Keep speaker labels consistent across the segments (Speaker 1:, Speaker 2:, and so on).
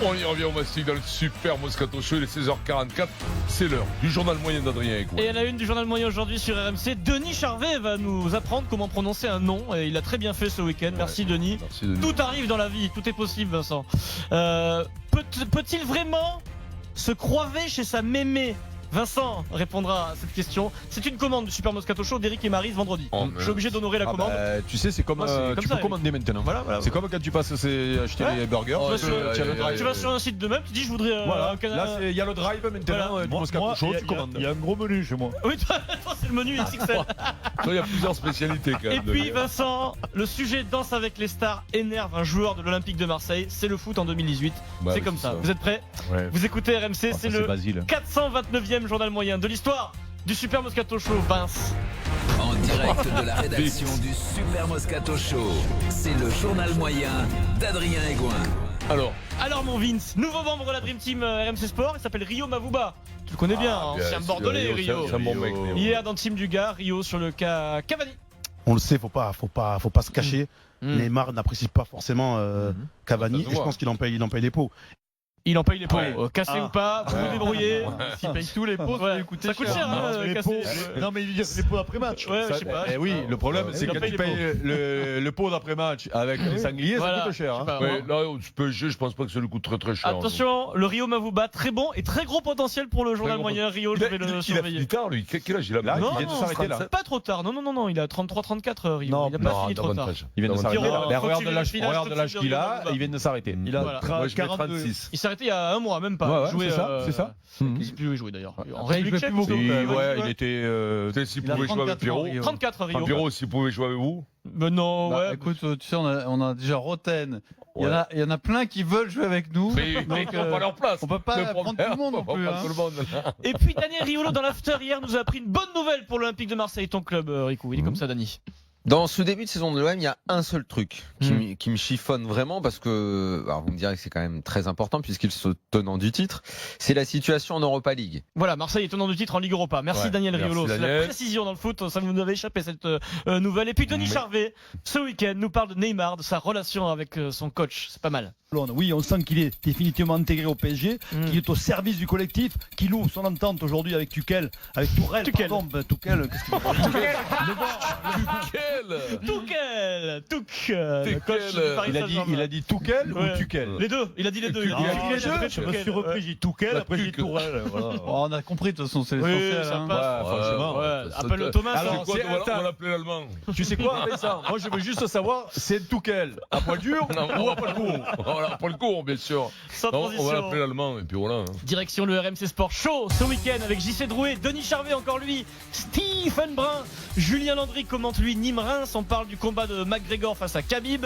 Speaker 1: On y revient au Mastic dans le Super Moscato Show, il est 16h44, c'est l'heure du journal moyen d'Adrien Egoin.
Speaker 2: Et à la une du journal moyen aujourd'hui sur RMC, Denis Charvet va nous apprendre comment prononcer un nom et il a très bien fait ce week-end. Merci Denis.
Speaker 1: Merci Denis.
Speaker 2: Tout arrive dans la vie, tout est possible Vincent. Peut-il vraiment se croiver chez sa mémé? Vincent répondra à cette question. C'est une commande du Super Moscato Show d'Eric et Marie ce vendredi. Je suis obligé d'honorer la commande.
Speaker 3: Tu sais, c'est comme,
Speaker 2: Moi, c'est comme
Speaker 3: tu
Speaker 2: ça,
Speaker 3: peux commander maintenant.
Speaker 2: Voilà.
Speaker 3: C'est comme quand tu passes acheter les burgers.
Speaker 2: Tu vas sur un site de même, tu dis je voudrais
Speaker 3: Voilà.
Speaker 2: un canard.
Speaker 3: Là, il y a le drive maintenant.
Speaker 2: Voilà.
Speaker 3: Du Moscato Show, tu commandes.
Speaker 4: Il y a un gros menu chez moi.
Speaker 2: Oui, toi, c'est le menu XXL.
Speaker 1: Il y a plusieurs spécialités quand même.
Speaker 2: Et puis Vincent, le sujet Danse avec les stars énerve un joueur de l'Olympique de Marseille. C'est le foot en 2018. C'est comme ça. Vous êtes prêts?
Speaker 4: Ouais.
Speaker 2: Vous écoutez RMC, c'est le 429e journal moyen de l'histoire du Super Moscato Show. Vince.
Speaker 5: En direct de la rédaction du Super Moscato Show, c'est le journal moyen d'Adrien Egoin.
Speaker 1: Alors
Speaker 2: mon Vince, nouveau membre de la Dream Team RMC Sport, il s'appelle Rio Mavuba. Tu le connais bien, ancien bordelais Rio.
Speaker 1: C'est un bon mec. Rio.
Speaker 2: Hier dans le team du gars, Rio sur le cas Cavani.
Speaker 6: On le sait, faut pas se cacher. Neymar n'apprécie pas forcément Cavani
Speaker 1: Ça se
Speaker 6: et je
Speaker 1: voit.
Speaker 6: pense qu'il en paye les pots.
Speaker 2: Il en paye les pots,
Speaker 1: Ouais.
Speaker 2: cassé ou pas, vous vous débrouillez.
Speaker 4: S'il paye tous les pots, ça va lui coûter
Speaker 2: Ça coûte cher, hein,
Speaker 4: les
Speaker 2: casser.
Speaker 4: pots. Non, mais il dit les pots après match.
Speaker 2: Ouais, je sais pas.
Speaker 3: Oui, le problème, c'est
Speaker 2: Il en
Speaker 3: que
Speaker 2: paye
Speaker 3: tu
Speaker 2: les
Speaker 3: payes le pot d'après-match avec les sangliers,
Speaker 2: Voilà.
Speaker 3: ça coûte cher.
Speaker 2: Je sais
Speaker 3: hein.
Speaker 2: pas,
Speaker 1: Ouais, là, tu peux je pense pas que ça lui coûte très cher.
Speaker 2: Attention, le Rio Mavuba, très bon et très gros potentiel pour le journal
Speaker 1: gros
Speaker 2: moyen. Rio, je vais le
Speaker 1: Il a
Speaker 2: surveiller.
Speaker 1: fini tard lui. Quel âge il a
Speaker 3: Là,
Speaker 2: Non,
Speaker 3: il vient de s'arrêter là.
Speaker 2: pas trop tard. Non, il a 33-34 Rio.
Speaker 3: Non,
Speaker 2: il a pas fini trop tard.
Speaker 1: davantage.
Speaker 3: Il vient de s'arrêter.
Speaker 2: Pierrot,
Speaker 3: là.
Speaker 2: faut
Speaker 3: Regarde
Speaker 2: que tu
Speaker 3: de l'âge
Speaker 2: vérifies l'âge tout de suite de
Speaker 3: qu'il a,
Speaker 2: Rio
Speaker 3: il vient de s'arrêter.
Speaker 4: Il a
Speaker 2: Voilà.
Speaker 1: Moi je mets
Speaker 4: 42.
Speaker 1: 36.
Speaker 2: Il s'est arrêté il y a un mois, même pas.
Speaker 3: Ouais,
Speaker 2: Il jouait,
Speaker 3: c'est ça.
Speaker 2: Je sais plus où il jouait d'ailleurs. En
Speaker 4: Après, il
Speaker 2: République
Speaker 4: jouait
Speaker 2: tchèque,
Speaker 4: plus beaucoup.
Speaker 2: plutôt.
Speaker 3: Ouais, il était.
Speaker 1: Peut-être s'il
Speaker 4: Il a
Speaker 1: pouvait jouer avec
Speaker 4: 34
Speaker 1: Pierrot.
Speaker 4: ans, Rio.
Speaker 2: 34 Rio.
Speaker 1: Pierrot, s'il pouvait jouer avec vous.
Speaker 2: Mais non,
Speaker 4: Bah,
Speaker 2: ouais.
Speaker 4: écoute, tu sais, on a déjà Roten.
Speaker 1: Ouais.
Speaker 4: Il y en a plein qui veulent jouer avec nous.
Speaker 1: Mais ils
Speaker 4: Donc,
Speaker 1: n'ont pas leur place.
Speaker 4: on peut pas prendre tout le monde non plus. hein.
Speaker 1: Tout le monde.
Speaker 2: Et puis Daniel Riolo dans l'after hier nous a appris une bonne nouvelle pour l'Olympique de Marseille, ton club, Rico. Il est comme ça, Dani.
Speaker 7: Dans ce début de saison de l'OM, il y a un seul truc qui me chiffonne vraiment parce que, alors vous me direz que c'est quand même très important puisqu'ils sont tenants du titre, c'est la situation en Europa League.
Speaker 2: Voilà, Marseille est tenant du titre en Ligue Europa. Merci
Speaker 1: Ouais,
Speaker 2: Daniel
Speaker 1: merci
Speaker 2: Riolo. C'est
Speaker 1: Daniel.
Speaker 2: la précision dans le foot. Ça nous avait échappé cette nouvelle. Et puis Denis Charvet, ce week-end, nous parle de Neymar, de sa relation avec son coach. C'est pas mal.
Speaker 8: Oui, on sent qu'il est définitivement intégré au PSG, qu'il est au service du collectif, qu'il ouvre son entente aujourd'hui avec Tuchel, avec Tourelle.
Speaker 2: Tuchel.
Speaker 8: Tuchel, qu'est-ce que
Speaker 2: Le coach du Paris Saint-Germain.
Speaker 3: Il a dit Tuchel
Speaker 2: Ouais.
Speaker 3: ou Tuchel?
Speaker 2: Les deux. Il a dit les deux. Il a dit les deux.
Speaker 8: Je me suis repris, j'ai dit Tuchel, après j'ai dit Tourelle. Voilà.
Speaker 4: Oh, on a compris, de toute façon, c'est
Speaker 2: Oui,
Speaker 4: l'essentiel.
Speaker 2: ça
Speaker 4: hein.
Speaker 2: passe.
Speaker 3: franchement.
Speaker 2: Ouais.
Speaker 1: ça
Speaker 2: Appelle
Speaker 1: te-
Speaker 2: Thomas.
Speaker 3: Alors,
Speaker 1: C'est quoi,
Speaker 3: c'est-
Speaker 1: on va l'appeler l'allemand.
Speaker 3: Tu sais quoi, Vincent? Moi, je veux juste savoir, c'est Tuchel à poil dur ou à poil court?
Speaker 1: Voilà, pour le cours, bien sûr.
Speaker 2: Sans
Speaker 1: Non, on va
Speaker 2: transition.
Speaker 1: l'appeler l'allemand et puis voilà. hein.
Speaker 2: Direction le RMC Sport Show ce week-end avec JC Drouet, Denis Charvet encore lui, Stephen Brun, Julien Landry commente lui Nîmes-Reims. On parle du combat de McGregor face à Khabib.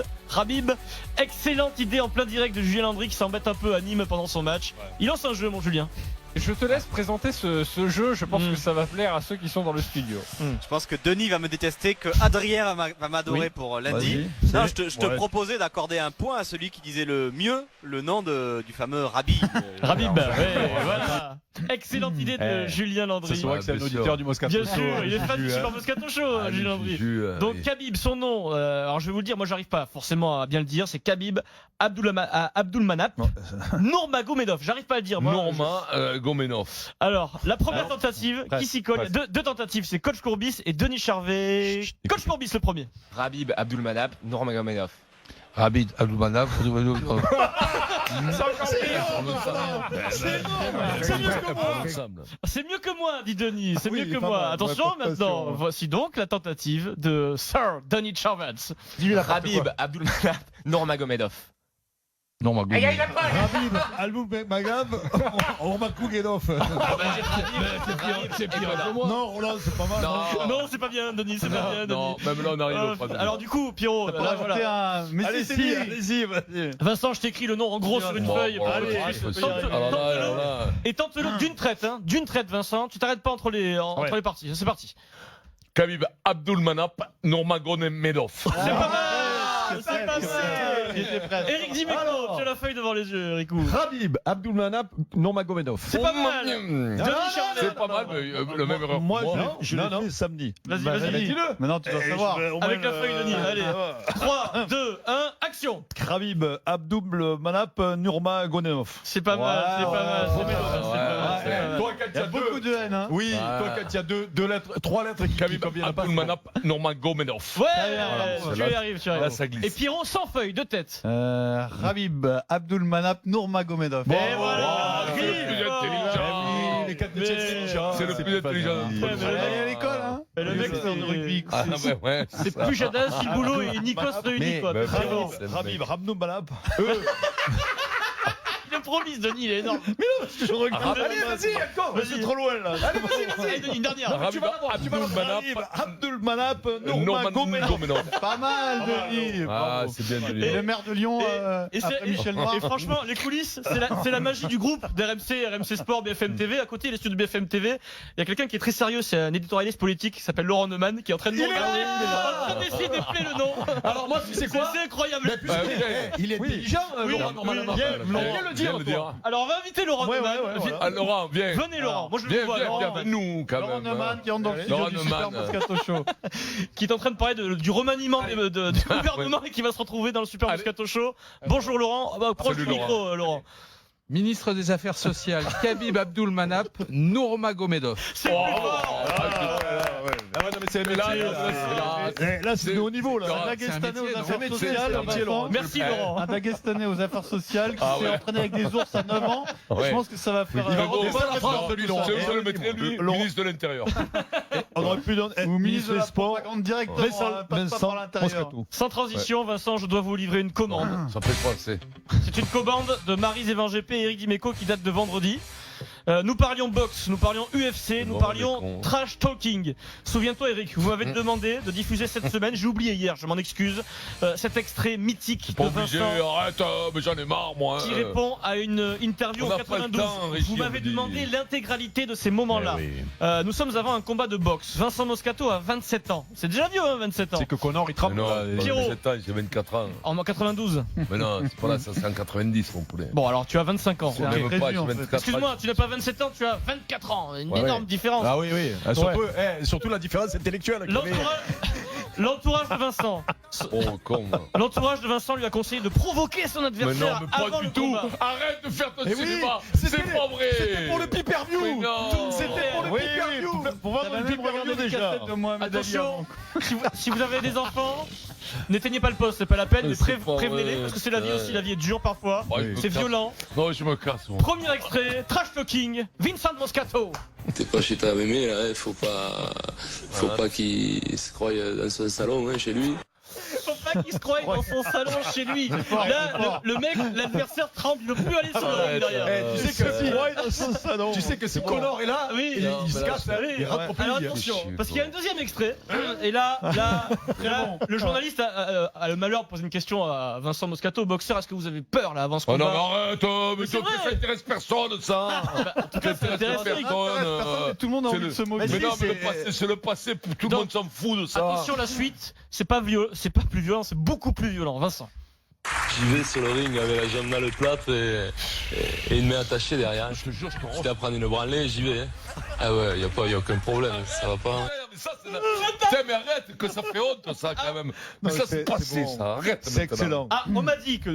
Speaker 2: Excellente idée en plein direct de Julien Landry qui s'embête un peu à Nîmes pendant son match. Il lance un jeu mon Julien.
Speaker 9: Je te laisse présenter ce jeu, je pense que ça va plaire à ceux qui sont dans le studio.
Speaker 10: Je pense que Denis va me détester, que Adrien va m'adorer
Speaker 3: Oui.
Speaker 10: pour lundi.
Speaker 3: Vas-y.
Speaker 10: Non, je te proposais d'accorder un point à celui qui disait le mieux le nom du fameux Rabbi.
Speaker 2: Rabib, ouais, voilà. Excellente idée de Julien
Speaker 3: Ça
Speaker 2: Landry.
Speaker 3: se voit que c'est un
Speaker 1: bien
Speaker 3: auditeur
Speaker 1: sûr.
Speaker 3: du Moscato
Speaker 2: Bien
Speaker 3: Show.
Speaker 2: sûr, il est fan du Super Moscato Show, Julien Landry. Donc Khabib, son nom, alors je vais vous le dire, moi j'arrive pas forcément à bien le dire, c'est Khabib Abdulmanap Nurmagomedov, j'arrive pas à le dire moi.
Speaker 1: Norma Gomenov.
Speaker 2: Alors, la première tentative,
Speaker 3: presque,
Speaker 2: qui s'y colle,
Speaker 3: presque.
Speaker 2: deux tentatives, c'est Coach Courbis et Denis Charvet. Coach Courbis le premier.
Speaker 9: Rabib Abdulmanap Nurmagomedov.
Speaker 4: Rabid Abdulmanap.
Speaker 2: C'est mieux que moi, dit Denis, c'est
Speaker 8: Oui,
Speaker 2: mieux
Speaker 8: il
Speaker 2: que
Speaker 8: est pas
Speaker 2: moi.
Speaker 8: mal.
Speaker 2: Attention
Speaker 8: Ouais, pas
Speaker 2: maintenant,
Speaker 8: sûr.
Speaker 2: voici donc la tentative de Sir Denis Charvet.
Speaker 9: Rabib Abdulmanap Nurmagomedov.
Speaker 4: Non, ma gueule.
Speaker 8: Rabib, Alboum Magab, Ormakou Gedov.
Speaker 1: C'est pire que moi.
Speaker 8: Non, Roland, c'est pas mal.
Speaker 2: Non, c'est pas bien, Denis, c'est pas bien,
Speaker 1: Non,
Speaker 2: Denis.
Speaker 1: même là on arrive au pas de-
Speaker 2: Alors du coup, Pierrot, là, voilà.
Speaker 3: Allez-y, vas-y.
Speaker 2: Vincent, je t'écris le nom en gros sur une feuille.
Speaker 1: Bon,
Speaker 2: Allez,
Speaker 1: ouais,
Speaker 2: juste,
Speaker 1: c'est
Speaker 2: tente-
Speaker 1: possible. Alors là, alors là.
Speaker 2: Et tente-le d'une traite, hein. D'une traite, Vincent. Tu t'arrêtes pas entre les parties. C'est parti.
Speaker 1: Khabib Abdulmanap Nurmagomedov.
Speaker 2: C'est pas mal. C'est pas mal. Eric Dimeco, tu as la feuille devant les yeux, Eric.
Speaker 3: Khabib Abdulmanap Nurmagomedov.
Speaker 2: C'est pas mal. Denis Charvet.
Speaker 1: C'est pas mal, mais le même erreur.
Speaker 3: Moi,
Speaker 1: Non.
Speaker 3: je l'ai fait samedi.
Speaker 2: Vas-y.
Speaker 3: Dis-le.
Speaker 8: Maintenant, tu dois savoir.
Speaker 2: Avec la feuille de Denis. Allez. 3, 2, 1, action.
Speaker 8: Khabib Abdulmanap Nurmagomedov.
Speaker 2: C'est pas mal, c'est pas mal. C'est pas mal.
Speaker 3: Toi, quand
Speaker 8: Il y a beaucoup de haine, hein.
Speaker 3: Oui, toi, quand il y a deux lettres, trois lettres qui
Speaker 1: Khabib
Speaker 3: conviennent pas.
Speaker 1: Abdulmanap Nurmagomedov.
Speaker 2: Ouais,
Speaker 1: Voilà.
Speaker 2: tu y arrives, tu y
Speaker 1: Là,
Speaker 2: arrives.
Speaker 1: ça glisse.
Speaker 2: Et Pierrot sans feuille, de tête.
Speaker 8: Khabib Abdulmanap Nurmagomedov.
Speaker 2: Et voilà.
Speaker 1: c'est le plus intelligent.
Speaker 3: Les quatre intelligents.
Speaker 1: C'est le plus intelligent.
Speaker 2: Ouais, mais
Speaker 8: Allez à l'école, hein.
Speaker 2: Et le mec,
Speaker 8: c'est de rugby.
Speaker 1: Ah, ben ouais.
Speaker 2: c'est Pujadas, Gilboulot et Nikos réunis, quoi.
Speaker 3: Mais
Speaker 2: C'est bon.
Speaker 8: Khabib Abdulmanap.
Speaker 2: Le promise, Denis, il est énorme.
Speaker 8: Je regarde.
Speaker 3: Allez, vas-y, encore.
Speaker 2: Vas-y.
Speaker 8: C'est trop loin, là.
Speaker 3: Allez, vas-y.
Speaker 2: Allez, Denis, une dernière.
Speaker 1: Khabib Abdulmanap
Speaker 8: Abdulmanap Nurmagomedov.
Speaker 1: Nurmagomedov.
Speaker 8: Pas mal, Denis.
Speaker 1: Ah,
Speaker 8: Bravo.
Speaker 1: c'est bien
Speaker 8: Et
Speaker 1: Denis.
Speaker 8: le maire de Lyon,
Speaker 2: Et,
Speaker 8: après Michel Noir.
Speaker 2: et franchement, les coulisses, c'est la magie du groupe d'RMC, RMC Sport, BFM TV. À côté, les studios de BFM TV, il y a quelqu'un qui est très sérieux, c'est un éditorialiste politique qui s'appelle Laurent Neumann, qui est en train de nous regarder, en train d'essayer d'appeler le nom.
Speaker 3: Alors, moi, tu sais quoi?
Speaker 2: C'est incroyable.
Speaker 3: Il est intelligent,
Speaker 2: Oui,
Speaker 3: Laurent, normalement.
Speaker 2: oui,
Speaker 3: Viens le dire, toi.
Speaker 2: Alors, on va inviter Laurent Neumann.
Speaker 1: Ah, Laurent, viens.
Speaker 2: Venez, Laurent. Moi, je le
Speaker 1: Viens,
Speaker 2: vois,
Speaker 1: viens,
Speaker 2: Laurent.
Speaker 1: viens avec nous, quand
Speaker 8: Laurent
Speaker 1: même.
Speaker 8: Neumann qui entre dans le studio
Speaker 1: Laurent
Speaker 8: du Super
Speaker 1: Neumann.
Speaker 8: Moscato Show.
Speaker 2: Qui est en train de parler du remaniement du gouvernement et qui va se retrouver dans le Super
Speaker 1: Allez.
Speaker 2: Moscato Show. Bonjour Laurent. Proche
Speaker 1: Salut,
Speaker 2: du micro, Laurent.
Speaker 4: Ministre des Affaires sociales, Khabib Abdulmanap Nurmagomedov.
Speaker 2: C'est plus fort.
Speaker 3: Ah ouais, non, mais c'est un métier.
Speaker 8: Là, c'est de haut niveau, là.
Speaker 1: C'est
Speaker 8: Un
Speaker 1: un
Speaker 8: Dagestanais
Speaker 4: métier,
Speaker 8: aux
Speaker 4: non?
Speaker 8: affaires
Speaker 3: C'est un
Speaker 8: sociales.
Speaker 3: métier, Laurent.
Speaker 2: Merci Laurent.
Speaker 8: Un Dagestanais aux affaires sociales qui
Speaker 1: Ah
Speaker 8: s'est
Speaker 1: ouais.
Speaker 8: entraîné avec des ours à 9 ans.
Speaker 1: Ouais.
Speaker 8: Je pense que ça va faire.
Speaker 1: Il va
Speaker 3: remonter
Speaker 1: pas
Speaker 3: la France de lui, Laurent.
Speaker 1: C'est où je le mettrais, lui
Speaker 8: Laurent.
Speaker 1: Ministre de l'Intérieur.
Speaker 8: On aurait pu donner.
Speaker 3: Ou ministre des Sports.
Speaker 8: Directement. Pas par l'intérieur.
Speaker 3: Moscato.
Speaker 2: Sans transition, Vincent, je dois vous livrer une commande.
Speaker 1: Ça fait quoi, c'est
Speaker 2: C'est une commande de Maryse Evan GP et Eric Dimeco qui date de vendredi. Nous parlions boxe, nous parlions UFC, nous
Speaker 1: Bon,
Speaker 2: parlions
Speaker 1: les cons.
Speaker 2: trash talking. Souviens-toi Eric, vous m'avez demandé de diffuser cette semaine, j'ai oublié hier, je m'en excuse, cet extrait mythique de
Speaker 1: Pas obligé,
Speaker 2: Vincent
Speaker 1: arrête, mais j'en ai marre, moi.
Speaker 2: qui répond à une interview
Speaker 1: On
Speaker 2: en
Speaker 1: n'a pas le
Speaker 2: 92.
Speaker 1: temps, Richie,
Speaker 2: Vous m'avez
Speaker 1: on dit.
Speaker 2: demandé l'intégralité de ces moments-là.
Speaker 1: Eh oui.
Speaker 2: Nous sommes avant un combat de boxe. Vincent Moscato a 27 ans. C'est déjà vieux, hein, 27 ans.
Speaker 3: C'est que Connor, il
Speaker 1: Mais
Speaker 3: tremble.
Speaker 1: non,
Speaker 3: là.
Speaker 1: j'ai
Speaker 2: Pierrot.
Speaker 1: 27 ans, j'ai 24 ans.
Speaker 2: En 92.
Speaker 1: Mais non, c'est pas là, ça c'est en 90, mon poulet.
Speaker 2: Bon, alors tu as 25 ans.
Speaker 1: Je n'aime pas, j'ai
Speaker 8: en fait.
Speaker 1: 24
Speaker 2: Excuse-moi, tu n'as pas 27 ans, tu as 24 ans. Une
Speaker 1: Ouais,
Speaker 2: énorme
Speaker 1: ouais.
Speaker 2: différence.
Speaker 3: Ah oui, oui. Surtout la différence intellectuelle. qu'il avait.
Speaker 2: L'entourage de Vincent.
Speaker 1: Oh, con.
Speaker 2: L'entourage de Vincent lui a conseillé de provoquer son
Speaker 1: Mais
Speaker 2: adversaire
Speaker 1: non, mais
Speaker 2: avant
Speaker 1: pas
Speaker 2: le
Speaker 1: du tout.
Speaker 2: combat.
Speaker 1: Arrête de faire ton
Speaker 3: Eh oui,
Speaker 1: cinéma.
Speaker 3: c'était-
Speaker 1: C'est pas vrai.
Speaker 3: C'était pour le
Speaker 1: Mais
Speaker 3: pay-per-view.
Speaker 1: non.
Speaker 3: C'était pour le
Speaker 8: Oui,
Speaker 3: pay-per-view.
Speaker 8: Pour vendre le film, regardez déjà. De Mohamed Ali
Speaker 2: Attention,
Speaker 8: avant.
Speaker 2: si vous avez des enfants, n'éteignez pas le poste, c'est pas la peine, mais
Speaker 1: C'est pas
Speaker 2: prévenez-les
Speaker 1: vrai,
Speaker 2: parce que c'est la vie
Speaker 1: ouais.
Speaker 2: aussi, la vie est dure parfois.
Speaker 1: Ouais, je me
Speaker 2: C'est
Speaker 1: casse.
Speaker 2: violent.
Speaker 1: Non, je me casse, moi.
Speaker 2: Premier extrait, trash talking, Vincent Moscato.
Speaker 11: T'es pas chez ta mémé, là, faut pas qu'il se croie dans son salon, hein, chez lui.
Speaker 2: Faut pas qu'il se croie dans son salon chez lui. Là, le mec, l'adversaire tremble, il veut plus aller sur le ring derrière.
Speaker 3: Eh, tu sais que si, tu sais que si Connor est là,
Speaker 2: Oui.
Speaker 3: il se casse, hein, il rentre au
Speaker 2: Alors
Speaker 3: pays.
Speaker 2: attention,
Speaker 1: chier,
Speaker 2: parce qu'il y a un deuxième extrait. Et là, le journaliste a le malheur de poser une question à Vincent Moscato, boxeur. Est-ce que vous avez peur là avant ce
Speaker 1: Oh non,
Speaker 2: combat?
Speaker 1: mais arrête, mais
Speaker 2: c'est vrai.
Speaker 1: ça intéresse personne, ça.
Speaker 2: En tout cas, ça intéresse Eric.
Speaker 8: Tout le monde a
Speaker 1: C'est
Speaker 8: envie
Speaker 1: le-
Speaker 8: de se moquer.
Speaker 1: Mais non, mais
Speaker 3: c'est-
Speaker 1: le passé, c'est le passé, tout le
Speaker 2: Donc,
Speaker 1: monde s'en fout de ça.
Speaker 2: Attention, la suite, c'est pas vieux, c'est pas plus violent, c'est beaucoup plus violent. Vincent.
Speaker 11: J'y vais sur le ring avec la jambe dans le plâtre et une main attachée derrière.
Speaker 1: Je te jure, je te
Speaker 11: Quitte à prendre une branlée, j'y vais. Hein. Ah ouais, y a aucun problème, ça va pas. Hein.
Speaker 1: Mais ça, c'est Putain, mais arrête, que ça fait honte, ça, quand même. Mais ça, c'est passé,
Speaker 3: bon.
Speaker 1: ça. Arrête.
Speaker 3: C'est
Speaker 1: maintenant.
Speaker 3: excellent.
Speaker 2: Ah, on m'a dit que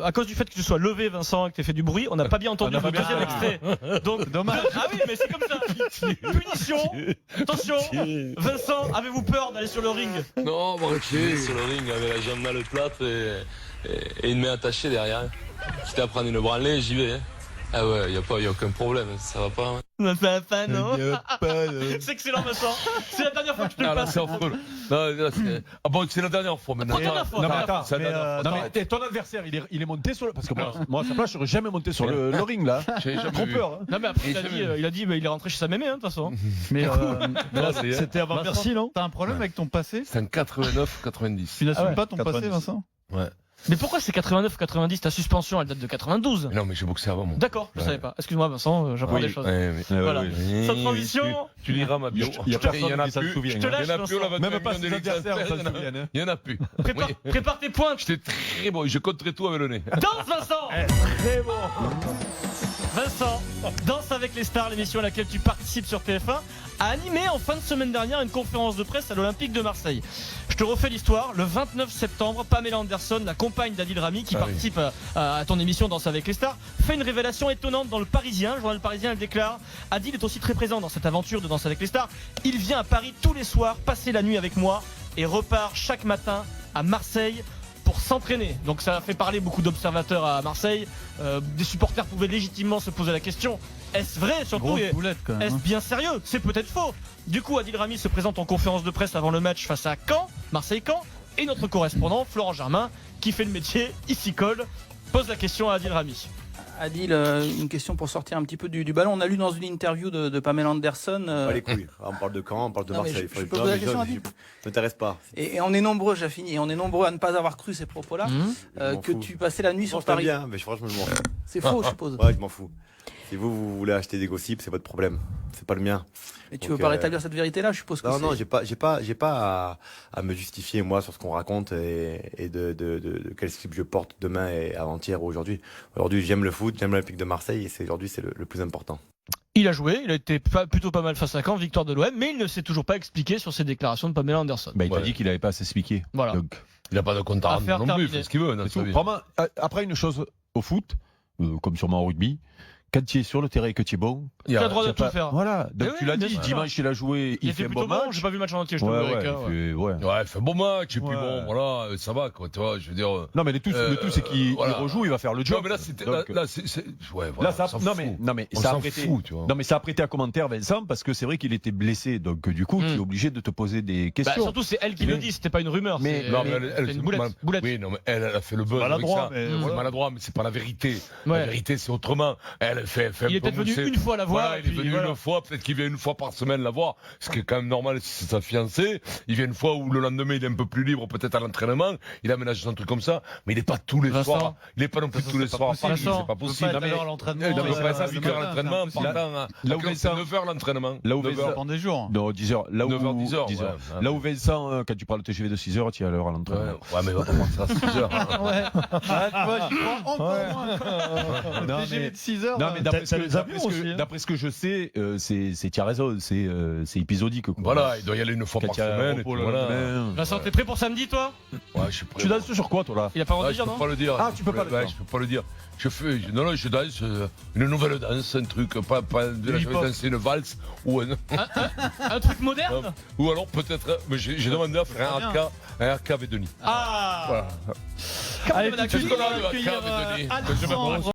Speaker 2: à cause du fait que tu sois levé, Vincent, et que tu aies fait du bruit, on n'a pas bien entendu
Speaker 3: On n'a
Speaker 2: le
Speaker 3: pas bien
Speaker 2: deuxième extrait. Donc, dommage. Ah oui, mais c'est comme ça. Punition. Attention, Vincent, avez-vous peur d'aller sur le ring?
Speaker 1: Non, bon,
Speaker 11: J'y vais sur le ring avec la jambe dans le plâtre et une main attachée derrière. Quitte à prendre une branlée, j'y vais. Hein. Ah ouais, y a aucun problème, ça va pas. Hein.
Speaker 2: Non, ça va pas, non. C'est excellent, Vincent. C'est la dernière fois que je te le
Speaker 1: Ah, là,
Speaker 2: passe.
Speaker 1: c'est affreux. Non, là, ah bon, c'est la dernière fois maintenant.
Speaker 2: Pas la dernière fois.
Speaker 3: Non, mais
Speaker 2: la
Speaker 3: attends,
Speaker 1: C'est la dernière fois.
Speaker 3: non, mais ton adversaire, il est monté sur le. Parce que moi, à sa place, je n'aurais jamais monté sur le ring là.
Speaker 1: J'ai jamais
Speaker 3: Trop
Speaker 1: vu.
Speaker 3: peur. Hein.
Speaker 2: Non mais après
Speaker 1: Et
Speaker 2: il a dit il est rentré chez sa mémé hein, de toute façon.
Speaker 8: Mais
Speaker 1: Là, ça y est.
Speaker 8: c'était avant
Speaker 2: Vincent,
Speaker 8: Bercy, non? T'as un problème avec ton passé?
Speaker 1: C'est en 89-90.
Speaker 8: Tu n'assumes
Speaker 3: Ah ouais,
Speaker 8: pas ton passé,
Speaker 3: 90.
Speaker 8: Vincent?
Speaker 1: Ouais.
Speaker 2: Mais pourquoi c'est 89 ou 90? Ta suspension, elle date de 92.
Speaker 1: Non, mais j'ai boxé avant, moi.
Speaker 2: D'accord, je savais pas. Excuse-moi, Vincent, j'apprends des choses. Voilà. Sans transition.
Speaker 1: Tu liras ma bio.
Speaker 3: Il y a personne
Speaker 1: Il y en a
Speaker 3: qui s'en
Speaker 1: plus.
Speaker 3: souvient.
Speaker 2: Je te lâche,
Speaker 1: Il y en a plus, on
Speaker 2: Vincent.
Speaker 1: va
Speaker 3: Même pas ses adversaires s'en souviennent.
Speaker 1: Il y en a plus.
Speaker 2: Prépare tes points.
Speaker 1: J'étais très bon, je compterai tout avec le nez.
Speaker 2: Danse, Vincent.
Speaker 3: Très bon.
Speaker 2: Vincent, Danse avec les stars, l'émission à laquelle tu participes sur TF1, a animé en fin de semaine dernière une conférence de presse à l'Olympique de Marseille. Je te refais l'histoire. Le 29 septembre, Pamela Anderson, la compagne d'Adil Rami, qui participe à ton émission Danse avec les stars, fait une révélation étonnante dans le Parisien. Le journal Parisien, elle déclare: Adil est aussi très présent dans cette aventure de Danse avec les stars. Il vient à Paris tous les soirs, passer la nuit avec moi et repart chaque matin à Marseille pour s'entraîner. Donc ça a fait parler beaucoup d'observateurs à Marseille. Des supporters pouvaient légitimement se poser la question: est-ce vrai surtout?
Speaker 8: Grosse boulette, quand même,
Speaker 2: Est-ce
Speaker 8: hein.
Speaker 2: bien sérieux? C'est peut-être faux. Du coup, Adil Rami se présente en conférence de presse avant le match face à Caen, Marseille-Caen, et notre correspondant Florent Germain, qui fait le métier, il s'y colle, pose la question à Adil Rami.
Speaker 12: Adil, une question pour sortir un petit peu du ballon. On a lu dans une interview de Pamela Anderson.
Speaker 13: Pas les couilles. On parle de Caen, on parle de
Speaker 12: Non, mais
Speaker 13: Marseille.
Speaker 12: je peux poser la question, Adil ?
Speaker 13: Ça m'intéresse pas.
Speaker 12: Et on est nombreux, j'ai fini, et on est nombreux à ne pas avoir cru ces propos-là, que tu passais la nuit sur
Speaker 13: Je t'aime
Speaker 12: Paris.
Speaker 13: bien, mais franchement, je m'en fous.
Speaker 12: C'est faux, je suppose.
Speaker 13: Ouais, je m'en fous. Si vous voulez acheter des gossips, c'est votre problème. C'est pas le mien.
Speaker 12: Et tu veux pas rétablir cette vérité-là, je suppose que
Speaker 13: non, j'ai pas à me justifier, moi, sur ce qu'on raconte et de quel slip je porte demain et avant-hier ou aujourd'hui. Aujourd'hui, j'aime le foot, j'aime l'Olympique de Marseille et aujourd'hui, c'est le plus important.
Speaker 2: Il a joué, il a été plutôt pas mal face à Caen, victoire de l'OM, mais il ne s'est toujours pas expliqué sur ses déclarations de Pamela Anderson.
Speaker 3: Il t'a dit qu'il n'avait pas à s'expliquer.
Speaker 2: Voilà.
Speaker 3: Donc,
Speaker 1: il n'a pas de compte à rendre
Speaker 2: Affaire
Speaker 1: non plus, il
Speaker 2: terminée.
Speaker 1: fait ce qu'il veut. dans
Speaker 3: c'est
Speaker 1: sa
Speaker 3: tout.
Speaker 1: vie.
Speaker 3: Vraiment, après, une chose au foot, comme sûrement au rugby, quand tu es sur le terrain et que tu es bon,
Speaker 2: Tu as le droit de tout
Speaker 3: pas-
Speaker 2: faire.
Speaker 3: Voilà. Donc
Speaker 2: Eh
Speaker 3: tu
Speaker 2: oui,
Speaker 3: l'as
Speaker 2: bien
Speaker 3: dit,
Speaker 2: sûr.
Speaker 3: dimanche il a joué, il fait un
Speaker 2: plutôt
Speaker 3: bon match.
Speaker 2: J'ai pas vu le match en entier, je te
Speaker 3: Ouais,
Speaker 2: le
Speaker 3: ouais,
Speaker 2: dirai,
Speaker 3: il fait- ouais.
Speaker 1: Ouais, il fait un bon match, et puis
Speaker 3: Ouais.
Speaker 1: bon, voilà, ça va, quoi, tu vois, je veux dire.
Speaker 3: Non mais le tout c'est qu'il
Speaker 1: voilà.
Speaker 3: il rejoue, il va faire le
Speaker 1: Tu vois,
Speaker 3: job.
Speaker 1: mais là, c'était,
Speaker 3: Donc,
Speaker 1: là, c'est, ouais, voilà,
Speaker 3: là, ça,
Speaker 1: on s'en
Speaker 3: non
Speaker 1: fout.
Speaker 3: mais
Speaker 1: On
Speaker 3: ça a
Speaker 1: s'en
Speaker 3: prêté.
Speaker 1: fout, tu vois.
Speaker 3: Non mais ça a prêté à commentaire Vincent parce que c'est vrai qu'il était blessé, donc du coup tu es obligé de te poser des questions.
Speaker 2: Bah, surtout, c'est elle qui le dit, c'était pas une rumeur.
Speaker 3: Mais-
Speaker 2: c'est
Speaker 1: Non, mais
Speaker 2: c'est une boulette. boulette.
Speaker 1: Oui, non, mais elle a fait le buzz avec
Speaker 8: maladroit,
Speaker 1: ça.
Speaker 8: mais
Speaker 1: C'est
Speaker 8: voilà.
Speaker 1: maladroit, mais c'est pas la vérité.
Speaker 2: Ouais.
Speaker 1: La vérité, c'est autrement. Elle fait
Speaker 2: Il est peut-être venu une fois la voir,
Speaker 1: Voilà,
Speaker 2: et
Speaker 1: il est
Speaker 2: puis
Speaker 1: venu
Speaker 2: voilà.
Speaker 1: une fois, peut-être qu'il vient une fois par semaine la voir, ce qui est quand même normal si c'est sa fiancée. Il vient une fois où le lendemain il est un peu plus libre, peut-être à l'entraînement. Il aménage un truc comme ça, mais il est pas tous les
Speaker 2: Vincent.
Speaker 1: soirs. Il est pas non plus tous les soirs à Paris,
Speaker 2: Vincent.
Speaker 1: c'est pas possible.
Speaker 8: Non, mais
Speaker 1: Non, mais c'est pas ça, 8 heures à l'entraînement,
Speaker 3: Là où
Speaker 1: c'est
Speaker 3: Vincent-
Speaker 1: 9 heures l'entraînement.
Speaker 3: Là où
Speaker 1: 9
Speaker 3: Vincent-
Speaker 1: heures.
Speaker 8: dépend des jours.
Speaker 3: Non, 10h. Là où
Speaker 1: 9h, 10h,
Speaker 3: 10h.
Speaker 1: ouais.
Speaker 3: Là où Vincent, quand tu parles de TGV de 6h, tu es à l'heure à l'entraînement.
Speaker 1: Ouais, mais il va pas partir à 6 heures.
Speaker 3: Non, mais-
Speaker 8: 6 heures.
Speaker 3: Non mais d'après ce
Speaker 8: t'as
Speaker 3: que-
Speaker 8: les avions aussi.
Speaker 3: d'après ce que je sais, tu as raison, c'est épisodique. Quoi.
Speaker 1: Voilà, il doit y aller une fois
Speaker 3: Quand
Speaker 1: par
Speaker 3: il y a
Speaker 1: semaine. Et
Speaker 3: repos
Speaker 1: puis
Speaker 3: le
Speaker 1: voilà.
Speaker 3: lendemain.
Speaker 2: Vincent, t'es prêt pour samedi, toi?
Speaker 1: Ouais, je suis prêt.
Speaker 3: Tu danses sur quoi toi là?
Speaker 2: Il a pas le droit
Speaker 1: Ah,
Speaker 2: de
Speaker 1: je
Speaker 2: dire,
Speaker 1: peux
Speaker 2: non?
Speaker 1: pas le dire.
Speaker 3: Ah, tu peux pas le
Speaker 1: Ouais,
Speaker 3: dire.
Speaker 1: je peux pas le dire. Non, je danse une nouvelle danse, un truc, pas de la je vais danser une valse ou
Speaker 2: Un truc moderne?
Speaker 1: ou alors peut-être, mais j'ai demandé à faire un RK avec Denis.
Speaker 2: Ah!
Speaker 1: Voilà.
Speaker 2: Allez,
Speaker 1: Qu'est-ce qu'on a le RK avec Denis?
Speaker 2: Alexandre.